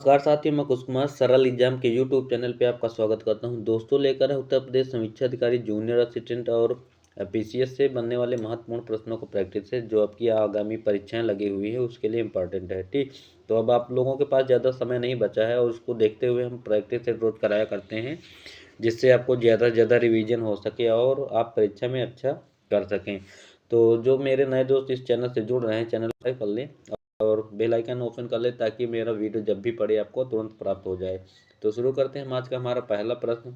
नमस्कार साथियों, मैं कुश कुमार सरल एग्जाम के यूट्यूब चैनल पे आपका स्वागत करता हूं। दोस्तों, लेकर है उत्तर प्रदेश समीक्षा अधिकारी जूनियर असिस्टेंट और पीसीएस से बनने वाले महत्वपूर्ण प्रश्नों को प्रैक्टिस है, जो आपकी आगामी परीक्षाएं लगी हुई है उसके लिए इम्पोर्टेंट है। ठीक, तो अब आप लोगों के पास ज़्यादा समय नहीं बचा है और उसको देखते हुए हम प्रैक्टिस रोज कराया करते हैं, जिससे आपको ज़्यादा से ज़्यादा रिविजन हो सके और आप परीक्षा में अच्छा कर सकें। तो जो मेरे नए दोस्त इस चैनल से जुड़ रहे हैं, चैनल लाइक कर लें और बेल आइकन ओपन कर ले ताकि मेरा वीडियो जब भी पड़े आपको तुरंत प्राप्त हो जाए। तो शुरू करते हैं। आज का हमारा पहला प्रश्न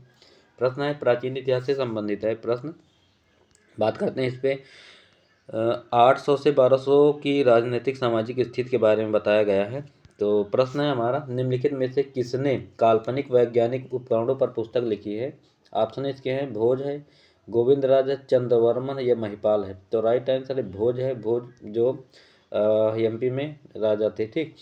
प्रश्न है, प्राचीन इतिहास से संबंधित है प्रश्न। बात करते हैं इस पे। 800 से 1200 की राजनीतिक सामाजिक स्थिति के बारे में बताया गया है। तो प्रश्न है हमारा, निम्नलिखित में से किसने काल्पनिक वैज्ञानिक उपकरणों पर पुस्तक लिखी है? ऑप्शन इसके हैं, भोज है, गोविंद राज है, चंद्रवर्मन या महिपाल है। तो राइट आंसर है भोज है। भोज जो एमपी में राजा थे। ठीक,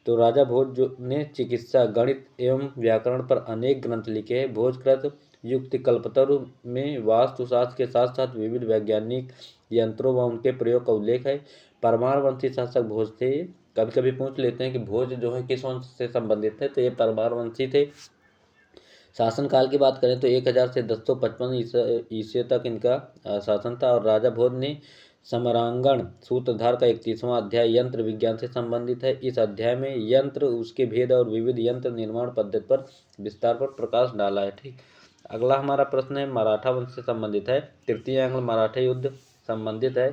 तो राजा भोज जो ने चिकित्सा, गणित एवं व्याकरण पर अनेक ग्रंथ लिखे हैं। भोजकृत युक्ति कल्पतरु में वास्तुशास्त्र के साथ साथ विविध वैज्ञानिक यंत्रों व उनके प्रयोग का उल्लेख है। परमारवंशी शासक भोज थे। कभी कभी पूछ लेते हैं कि भोज जो है किस वंश से संबंधित थे, तो ये परमारवंशी थे। शासनकाल की बात करें तो 1000 से 1055 ईस्वी तक इनका शासन था। और राजा भोज ने समरांगण सूत्रधार का 31वां अध्याय यंत्र विज्ञान से संबंधित है। इस अध्याय में यंत्र, उसके भेद और विविध यंत्र निर्माण पद्धति पर विस्तार पर प्रकाश डाला है। ठीक, अगला हमारा प्रश्न है, मराठा वंश से संबंधित है। तृतीय एंग्लो मराठा युद्ध संबंधित है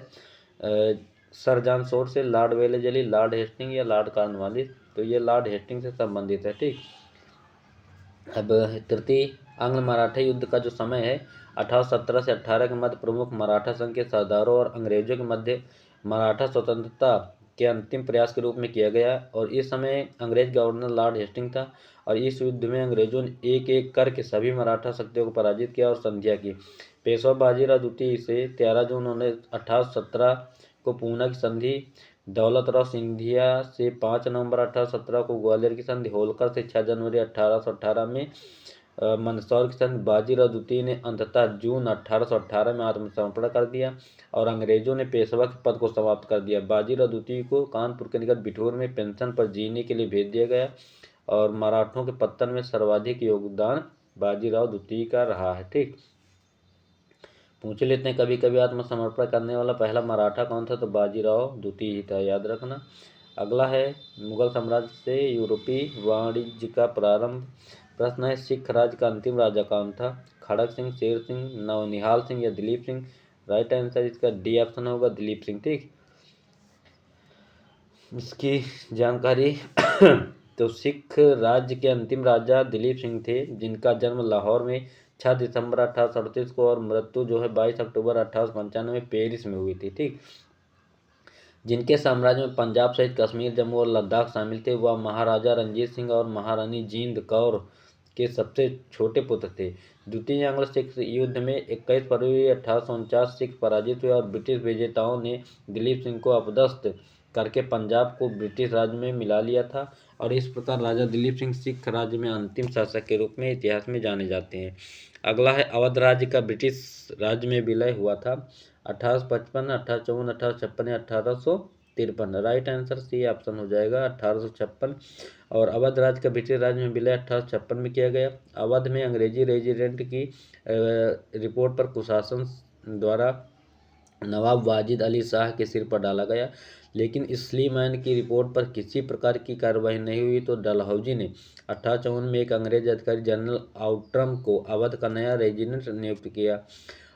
सर जॉन शोर से, लॉर्ड वेलेजली, लॉर्ड हेस्टिंग या लॉर्ड कॉर्नवालिस। तो ये लॉर्ड हेस्टिंग से संबंधित है। ठीक, अब तृतीय आंग्ल मराठा युद्ध का जो समय है 1817 से 18 के मध्य प्रमुख मराठा संघ के सरदारों और अंग्रेजों के मध्य मराठा स्वतंत्रता के अंतिम प्रयास के रूप में किया गया। और इस समय अंग्रेज गवर्नर लॉर्ड हेस्टिंग था। और इस युद्ध में अंग्रेजों ने एक एक करके सभी मराठा शक्तियों को पराजित किया और संधिया की। पेशवा बाजीराव द्वितीय से 13 जून 1817 को पूना की संधि, दौलत राव सिंधिया से 5 नवंबर 1817 को ग्वालियर की संधि, होलकर से 6 जनवरी 1818 में मंदसौर की संधि। बाजीराव द्वितीय ने अंततः जून 1818 में आत्मसमर्पण कर दिया और अंग्रेजों ने पेशवा के पद को समाप्त कर दिया। बाजीराव द्वितीय को कानपुर के निकट बिठूर में पेंशन पर जीने के लिए भेज दिया गया और मराठों के पतन में सर्वाधिक योगदान बाजीराव द्वितीय का रहा है। ठीक, पूछ लेते हैं, कभी कभी आत्मसमर्पण करने वाला पहला मराठा कौन था? तो बाजीराव द्वितीय ही था, याद रखना। अगला है, मुगल साम्राज्य से यूरोपीय वाणिज्य का प्रारंभ। प्रश्न है, सिख राज्य का अंतिम राजा कौन था? खड़क सिंह, शेर सिंह, नवनिहाल सिंह या दिलीप सिंह। राइट आंसर इसका डी ऑप्शन होगा, दिलीप सिंह। ठीक, इसकी जानकारी तो सिख राज्य के अंतिम राजा दिलीप सिंह थे, जिनका जन्म लाहौर में 6 दिसंबर 1838 को और मृत्यु जो है 22 अक्टूबर 1895 में पेरिस में हुई थी। ठीक, जिनके साम्राज्य में पंजाब सहित कश्मीर, जम्मू और लद्दाख शामिल थे। वह महाराजा रंजीत सिंह और महारानी जींद कौर के सबसे छोटे पुत्र थे। द्वितीय एंग्लो सिख युद्ध में 21 फरवरी 1849 सिख पराजित हुए और ब्रिटिश विजेताओं ने दिलीप सिंह को अपदस्थ करके पंजाब को ब्रिटिश राज्य में मिला लिया था। और इस प्रकार राजा दिलीप सिंह सिख राज्य में अंतिम शासक के रूप में इतिहास में जाने जाते हैं। अगला है, अवध राज्य का ब्रिटिश राज्य में विलय हुआ था 1855, 1854, 1856 या 1853। राइट आंसर सी ऑप्शन हो जाएगा, 1856। और अवध राज्य का ब्रिटिश राज्य में विलय 1856 में किया गया। अवध में अंग्रेजी रेजिडेंट की रिपोर्ट पर कुशासन द्वारा नवाब वाजिद अली शाह के सिर पर डाला गया, लेकिन स्लीमैन की रिपोर्ट पर किसी प्रकार की कार्रवाई नहीं हुई। तो डलहौजी ने 1854 में एक अंग्रेज अधिकारी जनरल आउट्रम को अवध का नया रेजिडेंट नियुक्त किया।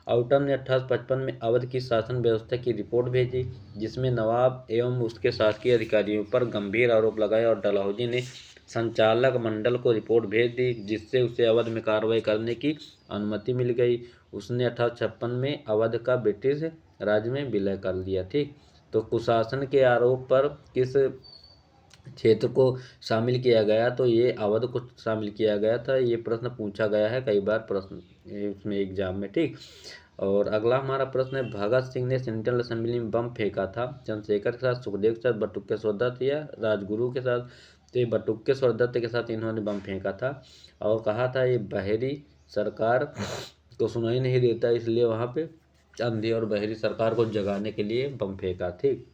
आउट्रम ने 1855 में अवध की शासन व्यवस्था की रिपोर्ट भेजी, जिसमें नवाब एवं उसके शासकीय अधिकारियों पर गंभीर आरोप लगाए और डलहौजी ने संचालक मंडल को रिपोर्ट भेज दी, जिससे उसे अवध में कार्रवाई करने की अनुमति मिल गई। उसने 1856 में अवध का ब्रिटिश राज्य में विलय कर दिया। ठीक, तो कुशासन के आरोप पर किस क्षेत्र को शामिल किया गया? तो ये अवध को शामिल किया गया था। ये प्रश्न पूछा गया है कई बार प्रश्न इसमें एग्जाम में। ठीक, और अगला हमारा प्रश्न है, भगत सिंह ने सेंट्रल असेंबली में बम फेंका था चंद्रशेखर के साथ, सुखदेव के साथ, बटुकेश्वर दत्त या राजगुरु के साथ? तो ये बटुकेश्वर दत्त के साथ इन्होंने बम फेंका था और कहा था ये बहरी सरकार को सुनाई नहीं देता, इसलिए वहाँ पे अंधी और बहरी सरकार को जगाने के लिए बम फेंका। ठीक,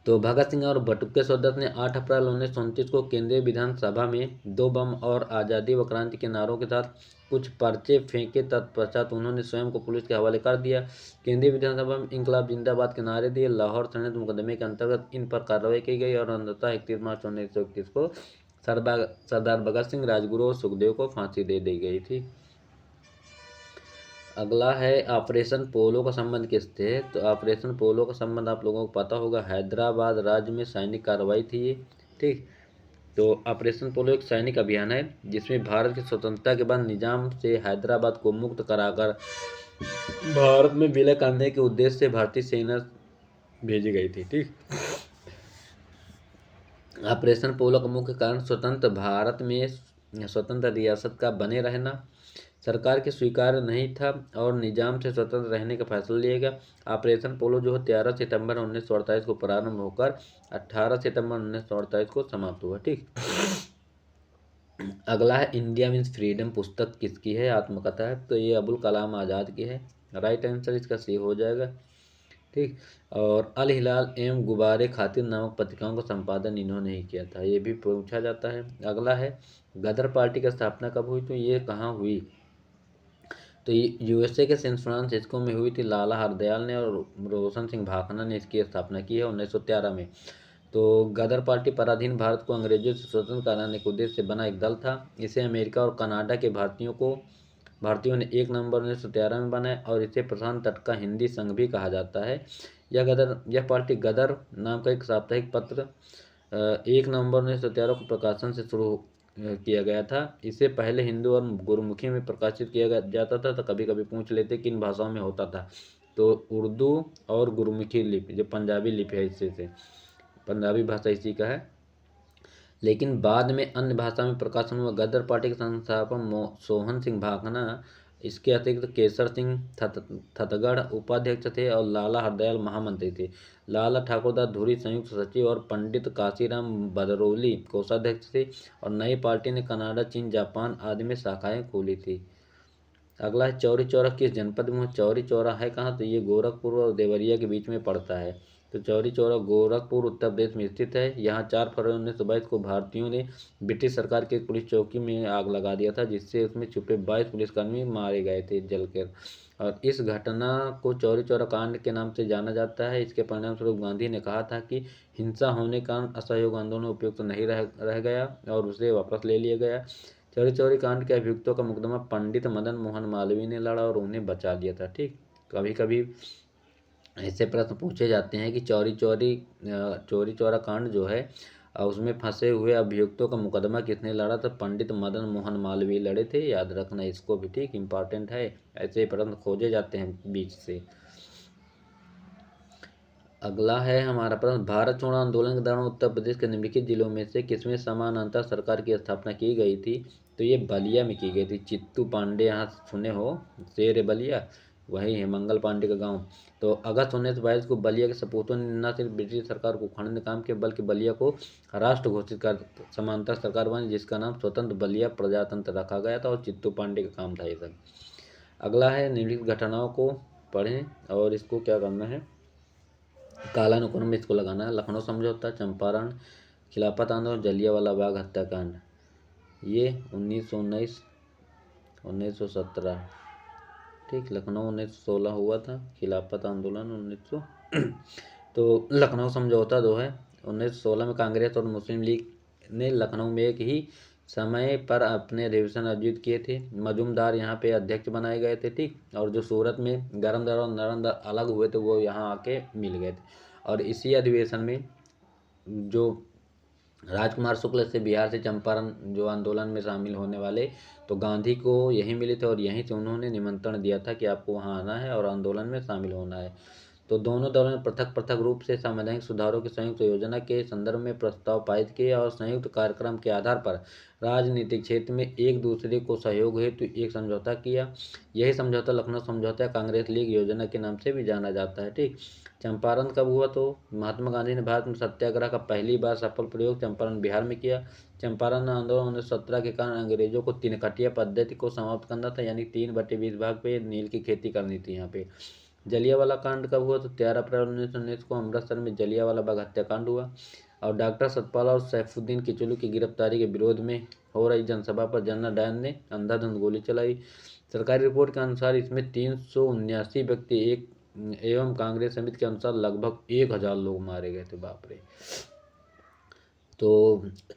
तो भगत सिंह और बटुके सौदत्त ने 8 अप्रैल 1929 को केंद्रीय विधानसभा में 2 बम और आज़ादी व क्रांति के नारों के साथ कुछ पर्चे फेंके। तत्पश्चात उन्होंने स्वयं को पुलिस के हवाले कर दिया। केंद्रीय विधानसभा में इंकलाब जिंदाबाद के नारे दिए। लाहौर षड्यंत्र मुकदमे के अंतर्गत इन पर कार्रवाई की गई और अंततः 31 मार्च 1931 को सरदार भगत सिंह, राजगुरु और सुखदेव को फांसी दे दी गई थी। अगला है ऑपरेशन पोलो का संबंध किससे? तो ऑपरेशन पोलो का संबंध आप लोगों को पता होगा, हैदराबाद राज्य में सैनिक कार्रवाई थी ये, ठीक। तो ऑपरेशन पोलो एक सैनिक अभियान है जिसमें भारत की स्वतंत्रता के बाद निजाम से हैदराबाद को मुक्त कराकर भारत में विलय करने के उद्देश्य से भारतीय सेना भेजी गई थी, ठीक। ऑपरेशन पोलो का मुख्य कारण स्वतंत्र भारत में स्वतंत्र रियासत का बने रहना सरकार के स्वीकार्य नहीं था और निजाम से स्वतंत्र रहने का फैसला लिया गया। ऑपरेशन पोलो जो है 13 सितंबर 1948 को प्रारंभ होकर 18 सितंबर 1948 को समाप्त हुआ, ठीक। अगला है इंडिया मीन्स फ्रीडम पुस्तक किसकी है? आत्मकथा है। तो ये अबुल कलाम आज़ाद की है। राइट आंसर इसका सी हो जाएगा, ठीक। और अल हिलाल एवं गुबारे खातिर नामक पत्रिकाओं का संपादन इन्होंने ही किया था, ये भी पूछा जाता है। अगला है गदर पार्टी की स्थापना कब हुई? तो ये कहाँ हुई? तो ये यूएसए के सैन फ्रांसिस्को में हुई थी। लाला हरदयाल ने और रोशन सिंह भाखड़ा ने इसकी स्थापना की है 1913 में। तो गदर पार्टी पराधीन भारत को अंग्रेजों से स्वतंत्र कराने के उद्देश्य से बना एक दल था। इसे अमेरिका और कनाडा के भारतीयों ने 1 नवंबर 1913 में बनाया और इसे प्रशांत तट का हिंदी संघ भी कहा जाता है। यह पार्टी गदर नाम का एक साप्ताहिक पत्र 1 नवंबर 1913 को प्रकाशन से शुरू किया गया था। इसे पहले हिंदू और गुरुमुखी में प्रकाशित किया जाता था। तो कभी कभी पूछ लेते किन भाषाओं में होता था, तो उर्दू और गुरुमुखी लिपि जो पंजाबी लिपि है, इससे से पंजाबी भाषा इसी का है। लेकिन बाद में अन्य भाषा में प्रकाशन हुआ। गदर पार्टी के संस्थापक सोहन सिंह भाखड़ा, इसके अतिरिक्त केसर सिंह थतगढ़ उपाध्यक्ष थे और लाला हरदयाल महामंत्री थे। लाला ठाकुरदास धुरी संयुक्त सचिव और पंडित काशीराम भदरौली कोषाध्यक्ष थे। और नई पार्टी ने कनाडा, चीन, जापान आदि में शाखाएं खोली थी। अगला है चौरी चौरा किस जनपद में? चौरी चौरा है कहाँ? तो ये गोरखपुर और देवरिया के बीच में पड़ता है। तो चौरी चौरा गोरखपुर उत्तर प्रदेश में स्थित है। यहाँ 4 फरवरी 1922 को भारतीयों ने ब्रिटिश सरकार की पुलिस चौकी में आग लगा दिया था, जिससे उसमें छुपे 22 पुलिसकर्मी मारे गए थे जलकर। और इस घटना को चौरी चौरा कांड के नाम से जाना जाता है। इसके परिणाम स्वरूप गांधी ने कहा था कि हिंसा होने के कारण असहयोग आंदोलन उपयुक्त नहीं रह गया और उसे वापस ले लिया गया। चौरी चौरी कांड के अभियुक्तों का मुकदमा पंडित मदन मोहन मालवीय ने लड़ा और उन्हें बचा लिया था, ठीक। कभी कभी ऐसे प्रश्न पूछे जाते हैं कि चौरी चौरा कांड जो है उसमें फंसे हुए अभियुक्तों का मुकदमा किसने लड़ा? तो पंडित मदन मोहन मालवीय लड़े थे। याद रखना इसको भी, ठीक, इंपॉर्टेंट है। ऐसे प्रश्न खोजे जाते हैं बीच से। अगला है हमारा प्रश्न, भारत छोड़ो आंदोलन के दौरान उत्तर प्रदेश के निम्नलिखित जिलों में से किसमें समानांतर सरकार की स्थापना की गई थी? तो ये बलिया में की गई थी। चित्तू पांडे, यहाँ सुने हो, शेर बलिया, वही है मंगल पांडे का गांव। तो अगस्त 1922 को बलिया के सपूतों ने न सिर्फ ब्रिटिश सरकार को उखाड़ने का काम किया, बल्कि बलिया को राष्ट्र घोषित कर समांतर सरकार बनी, जिसका नाम स्वतंत्र बलिया प्रजातंत्र रखा गया था और चित्तू पांडे का काम था ये सब। अगला है निम्नलिखित घटनाओं को पढ़ें और इसको क्या करना है, कालानुक्रम में इसको लगाना है। लखनऊ समझौता, चंपारण, खिलाफत आंदोलन, जलियांवाला बाग हत्याकांड, ये 1919, 1917, ठीक। लखनऊ 1916 हुआ था, खिलाफत आंदोलन 1900 तो लखनऊ समझौता जो है 1916 में कांग्रेस और मुस्लिम लीग ने लखनऊ में एक ही समय पर अपने अधिवेशन आयोजित किए थे। मजूमदार यहाँ पे अध्यक्ष बनाए गए थे, ठीक। और जो सूरत में गरम दर और नरम दर अलग हुए थे वो यहाँ आके मिल गए थे। और इसी अधिवेशन में जो राजकुमार शुक्ल से बिहार से चंपारण जो आंदोलन में शामिल होने वाले, तो गांधी को यहीं मिले थे और यहीं से उन्होंने निमंत्रण दिया था कि आपको वहाँ आना है और आंदोलन में शामिल होना है। तो दोनों दलों ने पृथक पृथक रूप से सामुदायिक सुधारों की संयुक्त योजना के संदर्भ में प्रस्ताव पारित किए और संयुक्त कार्यक्रम के आधार पर राजनीतिक क्षेत्र में एक दूसरे को सहयोग हेतु एक समझौता किया। यही समझौता लखनऊ समझौता कांग्रेस लीग योजना के नाम से भी जाना जाता है, ठीक। चंपारण कब हुआ? तो महात्मा गांधी ने भारत में सत्याग्रह का पहली बार सफल प्रयोग चंपारण बिहार में किया। चंपारण आंदोलन 1917 के कारण अंग्रेजों को 3 कटिया पद्धति को समाप्त करना था, यानी 3/20 भाग पे नील की खेती करनी थी यहाँ पे। जलियांवाला कांड कब हुआ? तो 13 अप्रैल 1919 को अमृतसर में जलियांवाला बाग हत्याकांड हुआ। और डॉक्टर सतपाल और सैफुद्दीन किचलू की गिरफ्तारी के विरोध में हो रही जनसभा पर जनरल डायर ने अंधाधुंध गोली चलाई। सरकारी रिपोर्ट के अनुसार इसमें 379 व्यक्ति एक एवं कांग्रेस समिति के अनुसार लगभग 1000 लोग मारे गए थे। बाप रे। तो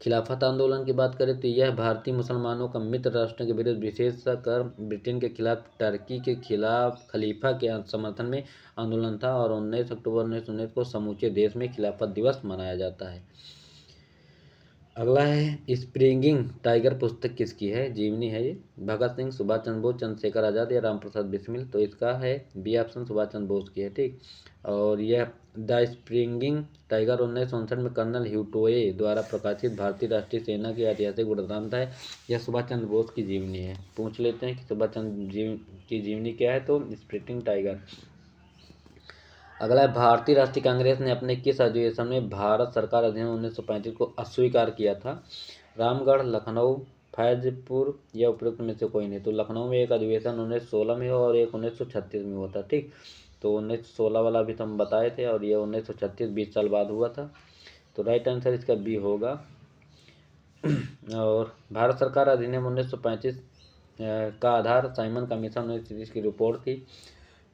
खिलाफत आंदोलन की बात करें तो यह भारतीय मुसलमानों का मित्र राष्ट्रों के विरुद्ध विशेषकर ब्रिटेन के खिलाफ टर्की के खिलाफ खलीफा के समर्थन में आंदोलन था और 19 अक्टूबर 1919 को समूचे देश में खिलाफत दिवस मनाया जाता है। अगला है स्प्रिंगिंग टाइगर पुस्तक किसकी है? जीवनी है ये। भगत सिंह, सुभाष चंद्र बोस, चंद्रशेखर आज़ाद या राम प्रसाद बिस्मिल? तो इसका है बी ऑप्शन, सुभाष चंद्र बोस की है। ठीक। और यह द स्प्रिंगिंग टाइगर 1959 में कर्नल ह्यूटोए द्वारा प्रकाशित भारतीय राष्ट्रीय सेना की ऐतिहासिक वृत्तांत है। यह सुभाष चंद्र बोस की जीवनी है। पूछ लेते हैं कि सुभाष चंद्र की जीवनी क्या है? तो स्प्रिंगिंग टाइगर। अगला है भारतीय राष्ट्रीय कांग्रेस ने अपने किस अधिवेशन में भारत सरकार अधिनियम 1935 को अस्वीकार किया था? रामगढ़, लखनऊ, फैजपुर या उपरोक्त में से कोई नहीं? तो लखनऊ में एक अधिवेशन 1916 में और एक 1936 में हुआ था। ठीक। तो 1916 वाला भी तो हम बताए थे और ये 1936 20 साल बाद हुआ था। तो राइट आंसर इसका बी होगा। और भारत सरकार अधिनियम 1935 का आधार साइमन कमीशन 1930 की रिपोर्ट थी।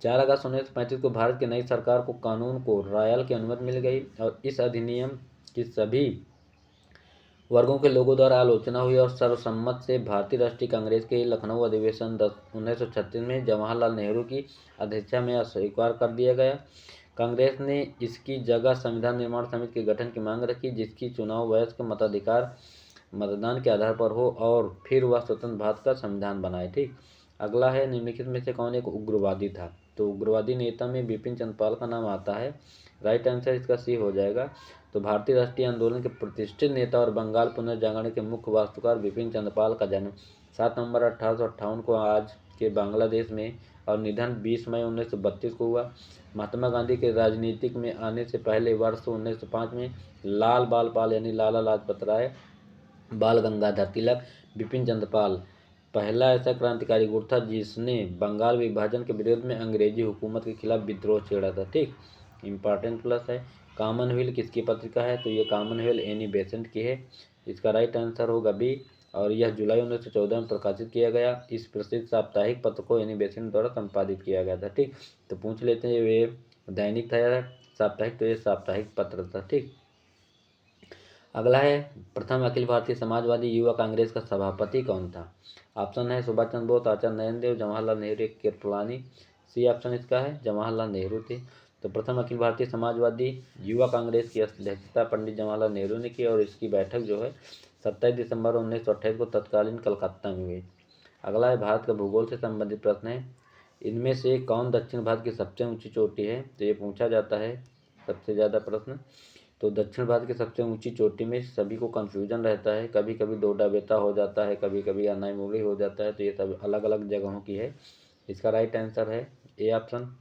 4 अगस्त 1935 को भारत की नई सरकार को कानून को रायल की अनुमति मिल गई और इस अधिनियम की सभी वर्गों के लोगों द्वारा आलोचना हुई और सर्वसम्मत से भारतीय राष्ट्रीय कांग्रेस के लखनऊ अधिवेशन 1936 में जवाहरलाल नेहरू की अध्यक्षता में अस्वीकार कर दिया गया। कांग्रेस ने इसकी जगह संविधान निर्माण समिति के गठन की मांग रखी, जिसकी चुनाव वयस्क मताधिकार मतदान के आधार पर हो और फिर वह स्वतंत्र भारत का संविधान बनाए। ठीक। अगला है निम्नलिखित में से कौन एक उग्रवादी था? तो उग्रवादी नेता में बिपिन चंद्रपाल का नाम आता है। राइट आंसर इसका सी हो जाएगा। तो भारतीय राष्ट्रीय आंदोलन के प्रतिष्ठित नेता और बंगाल पुनर्जागरण के मुख्य वास्तुकार बिपिन चंद्रपाल का जन्म 7 नवंबर 1858 को आज के बांग्लादेश में और निधन 20 मई 1932 को हुआ। महात्मा गांधी के राजनीतिक में आने से पहले वर्ष 1905 में लाल बाल पाल यानी लाला लाजपत राय, बाल गंगाधर तिलक, बिपिन चंद्रपाल पहला ऐसा क्रांतिकारी गुट था जिसने बंगाल विभाजन के विरोध में अंग्रेजी हुकूमत के खिलाफ विद्रोह छेड़ा था। ठीक। इंपॉर्टेंट प्लस है। कॉमनवेल्थ किसकी पत्रिका है? तो ये कॉमनवेल्थ एनी बेसेंट की है। इसका राइट आंसर होगा बी। और यह जुलाई 1914 में प्रकाशित किया गया। इस प्रसिद्ध साप्ताहिक पत्र को एनी बेसेंट द्वारा संपादित किया गया था। ठीक। तो पूछ लेते हैं ये दैनिक था या साप्ताहिक? तो ये साप्ताहिक पत्र था। ठीक। अगला है प्रथम अखिल भारतीय समाजवादी युवा कांग्रेस का सभापति कौन था? ऑप्शन है सुभाष चंद्र बोस, आचार्य नरेंद्र देव, जवाहरलाल नेहरू, कृपलानी। सी ऑप्शन इसका है जवाहरलाल नेहरू थे। तो प्रथम अखिल भारतीय समाजवादी युवा कांग्रेस की अध्यक्षता पंडित जवाहरलाल नेहरू ने की और इसकी बैठक जो है 27 दिसंबर 1928 को तत्कालीन कलकत्ता में हुई। अगला है भारत का भूगोल से संबंधित प्रश्न है। इनमें से कौन दक्षिण भारत की सबसे ऊंची चोटी है? तो ये पूछा जाता है सबसे ज़्यादा प्रश्न। तो दक्षिण भारत की सबसे ऊंची चोटी में सभी को कन्फ्यूजन रहता है, कभी कभी डोडा बेता हो जाता है, कभी कभी अनाईमुड़ी हो जाता है। तो ये सब अलग अलग जगहों की है। इसका राइट आंसर है ए ऑप्शन।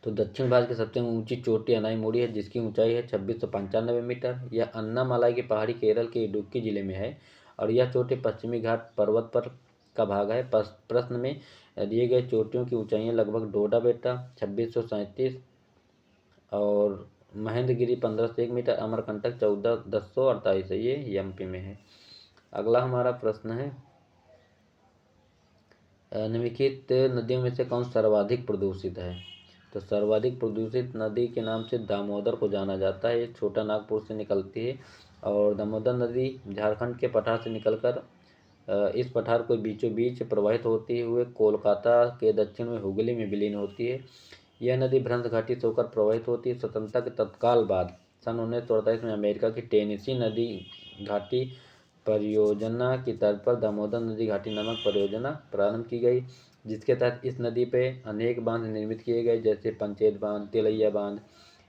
तो दक्षिण भारत की सबसे ऊंची चोटी अनाईमुड़ी है जिसकी ऊंचाई है 2695 मीटर। यह अन्नामलाई की पहाड़ी केरल के इडुक्की जिले में है और यह चोटी पश्चिमी घाट पर्वत पर का भाग है। प्रश्न में दिए गए चोटियों की ऊंचाइयां लगभग डोडा बेटा 2637 और महेंद्रगिरी 1501 मीटर, अमरकंटक 1048 है। ये एमपी में है। अगला हमारा प्रश्न है निम्नलिखित नदियों में से कौन सर्वाधिक प्रदूषित है? तो सर्वाधिक प्रदूषित नदी के नाम से दामोदर को जाना जाता है। ये छोटा नागपुर से निकलती है और दामोदर नदी झारखंड के पठार से निकलकर इस पठार को बीचों बीच प्रवाहित होते हुए कोलकाता के दक्षिण में हुगली में विलीन होती है। यह नदी भ्रंश घाटी से होकर प्रवाहित होती है। स्वतंत्रता के तत्काल बाद सन 1948 में अमेरिका की टेनेसी नदी घाटी परियोजना की तर्ज पर दामोदर नदी घाटी नामक परियोजना प्रारंभ की गई, जिसके तहत इस नदी पर अनेक बांध निर्मित किए गए जैसे पंचेत बांध, तिलैया बांध।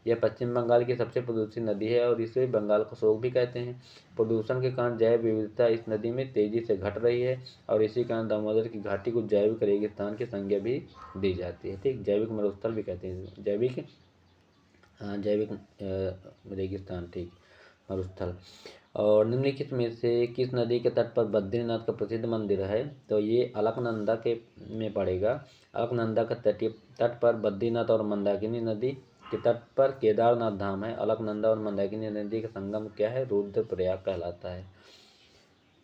यह पश्चिम बंगाल की सबसे प्रदूषित नदी है और इसे बंगाल का शोक भी कहते हैं। प्रदूषण के कारण जैव विविधता इस नदी में तेजी से घट रही है और इसी कारण दामोदर की घाटी को जैविक रेगिस्तान की संज्ञा भी दी जाती है। ठीक। जैविक मरुस्थल भी कहते हैं। जैविक रेगिस्तान। ठीक। मरुस्थल। और निम्नलिखित में से किस नदी के तट पर बद्रीनाथ का प्रसिद्ध मंदिर है? तो ये अलकनंदा के में पड़ेगा। अलकनंदा का तट पर बद्रीनाथ और मंदाकिनी नदी के तट पर केदारनाथ धाम है। अलकनंदा और मंदाकिनी नदी का संगम क्या है? रुद्रप्रयाग कहलाता है।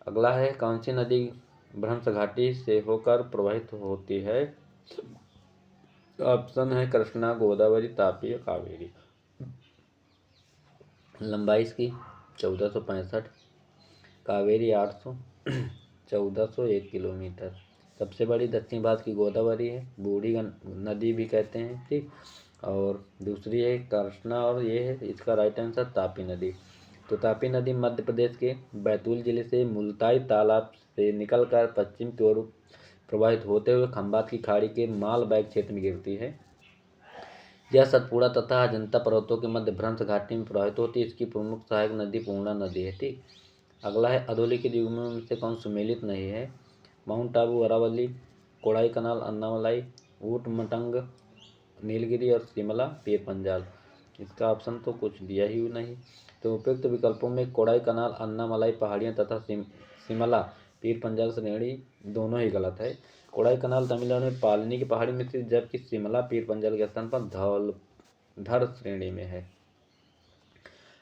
अगला है, कौन सी नदी भ्रंश घाटी से होकर प्रवाहित होती है? ऑप्शन है कृष्णा, गोदावरी, तापी या कावेरी। लंबाई इसकी 1465, कावेरी 800, 1401 किलोमीटर। सबसे बड़ी दक्षिण भारत की गोदावरी है, बूढ़ी नदी भी कहते हैं, ठीक। और दूसरी है कृष्णा, और ये है इसका राइट आंसर तापी नदी। तो तापी नदी मध्य प्रदेश के बैतूल जिले से मुल्ताई तालाब से निकलकर पश्चिम की ओर प्रवाहित होते हुए खंबात की खाड़ी के मालबैग क्षेत्र में गिरती है। यह सतपुड़ा तथा अजंता पर्वतों के मध्य भ्रंश घाटी में प्रवाहित होती है। इसकी प्रमुख सहायक नदी पूर्णा नदी है, ठीक। अगला है, अधोलिखित युग्मों में से कौन सुमेलित नहीं है? माउंट आबू, अरावली, कोडाई कनाल, अन्नामलाई, ऊटमटंग, नीलगिरी और शिमला पीर पंजाल। इसका ऑप्शन तो कुछ दिया ही नहीं। तो उपयुक्त विकल्पों में कोडाई कनाल, अन्नामलाई पहाड़ियाँ तथा शिमला पीर पंजाल श्रेणी दोनों ही गलत है। कोडाई कनाल तमिलनाडु में पालनी की पहाड़ी में स्थित, जबकि शिमला पीर पंजाल के स्थान पर धौलधर श्रेणी में है।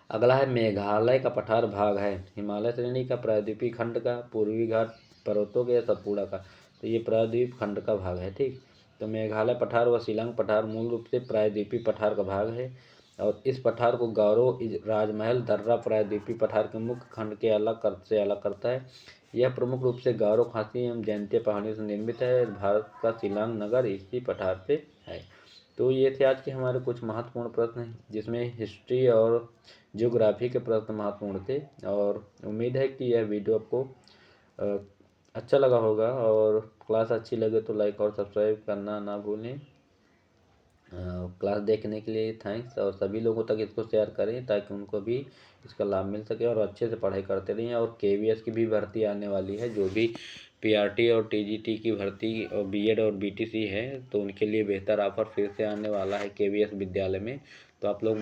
अगला है, मेघालय का पठार भाग है हिमालय श्रेणी का, प्रायद्वीपीय खंड का, पूर्वी घाट पर्वतों के या सतपुड़ा का? तो ये प्रायद्वीप खंड का भाग है, ठीक। तो मेघालय पठार व शिलांग पठार मूल रूप से प्रायद्वीपीय पठार का भाग है, और इस पठार को गारो, राजमहल, दर्रा प्रायद्वीपीय पठार के मुख्य खंड के अलग करता है। यह प्रमुख रूप से गारो, खासी एवं जैंतिया पहाड़ियों से निर्मित है। भारत का शिलांग नगर इसी पठार पे है। तो ये थे आज के हमारे कुछ महत्वपूर्ण प्रश्न, जिसमें हिस्ट्री और ज्योग्राफी के प्रश्न महत्वपूर्ण थे। और उम्मीद है कि यह वीडियो आपको अच्छा लगा होगा, और क्लास अच्छी लगे तो लाइक और सब्सक्राइब करना ना भूलें। क्लास देखने के लिए थैंक्स, और सभी लोगों तक इसको शेयर करें ताकि उनको भी इसका लाभ मिल सके और अच्छे से पढ़ाई करते रहें। और KVS की भी भर्ती आने वाली है, जो भी PRT और TGT की भर्ती और BED और BTC है, तो उनके लिए बेहतर ऑफर फिर से आने वाला है KVS विद्यालय में। तो आप लोग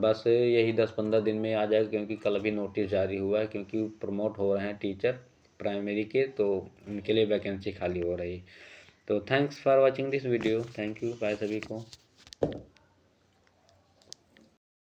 बस यही 10-15 दिन में आ जाएगा, क्योंकि कल भी नोटिस जारी हुआ है, क्योंकि प्रमोट हो रहे हैं टीचर प्राइमरी के, तो उनके लिए वैकेंसी खाली हो रही है। तो thanks for watching this video. Thank you, bye सभी को।